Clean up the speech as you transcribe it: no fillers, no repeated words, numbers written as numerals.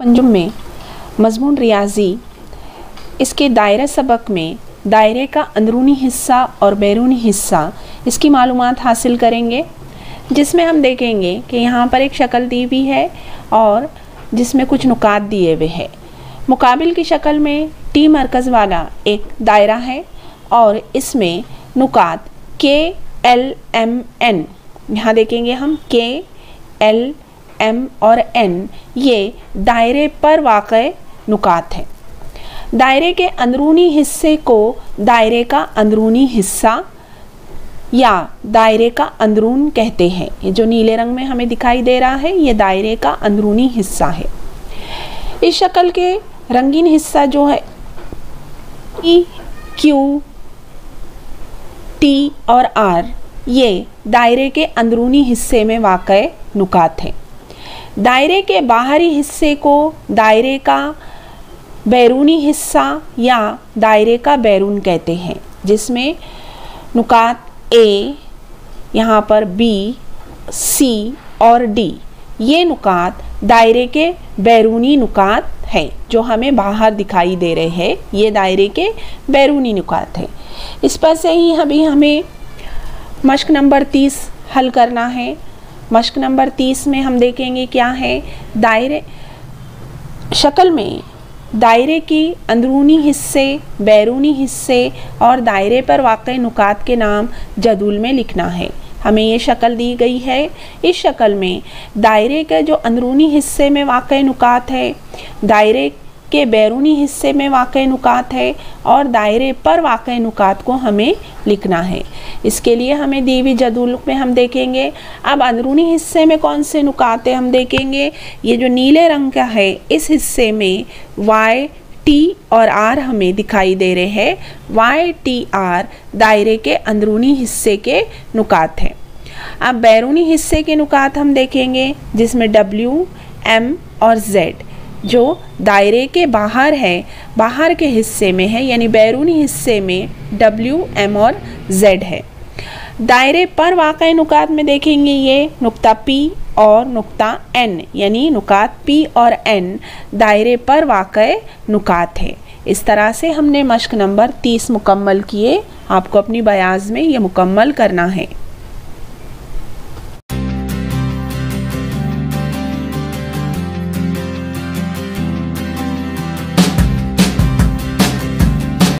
अंजुम में मज़मून रियाजी, इसके दायरा सबक में दायरे का अंदरूनी हिस्सा और बैरूनी हिस्सा इसकी मालूमात हासिल करेंगे, जिसमें हम देखेंगे कि यहाँ पर एक शक्ल दी हुई है और जिसमें कुछ नुकात दिए हुए हैं। मुकाबिल की शक्ल में टी मरकज़ वाला एक दायरा है और इसमें नुकात के एल एम एन, यहाँ देखेंगे हम के एल एम और एन, ये दायरे पर वाक़े नुकात हैं। दायरे के अंदरूनी हिस्से को दायरे का अंदरूनी हिस्सा या दायरे का अंदरून कहते हैं। ये जो नीले रंग में हमें दिखाई दे रहा है, ये दायरे का अंदरूनी हिस्सा है। इस शक्ल के रंगीन हिस्सा जो है ई, क्यू, टी और आर, ये दायरे के अंदरूनी हिस्से में वाक़े नुकात हैं। दायरे के बाहरी हिस्से को दायरे का बैरूनी हिस्सा या दायरे का बैरून कहते हैं, जिसमें नुकात ए, यहाँ पर बी, सी और डी, ये नुकात दायरे के बैरूनी नुकात हैं जो हमें बाहर दिखाई दे रहे हैं। ये दायरे के बैरूनी नुकात हैं। इस पर से ही हमें मश्क नंबर 30 हल करना है। मश्क नंबर 30 में हम देखेंगे क्या है, दायरे शक्ल में दायरे की अंदरूनी हिस्से, बैरूनी हिस्से और दायरे पर वाक़ई नुकात के नाम जदूल में लिखना है। हमें ये शक्ल दी गई है। इस शक्ल में दायरे के जो अंदरूनी हिस्से में वाक़ई नुकात है, दायरे के बैरूनी हिस्से में वाक़ई नुकात है और दायरे पर वाक़ई नुकात को हमें लिखना है। इसके लिए हमें दी हुई जदूल में हम देखेंगे। अब अंदरूनी हिस्से में कौन से नुकात है हम देखेंगे। ये जो नीले रंग का है, इस हिस्से में वाई, टी और आर हमें दिखाई दे रहे हैं। वाई, टी, आर दायरे के अंदरूनी हिस्से के नुकात हैं। अब बैरूनी हिस्से के नुकात हम देखेंगे, जिसमें डब्ल्यू, एम और जेड जो दायरे के बाहर है, बाहर के हिस्से में है, यानी बैरूनी हिस्से में डब्ल्यू, एम और जेड है। दायरे पर वाक़ई नुकात में देखेंगे ये नुक्ता पी और नुक्ता एन, यानी नुकात पी और एन दायरे पर वाक़ई नुकात है। इस तरह से हमने मश्क नंबर 30 मुकम्मल किए। आपको अपनी बयाज़ में ये मुकम्मल करना है।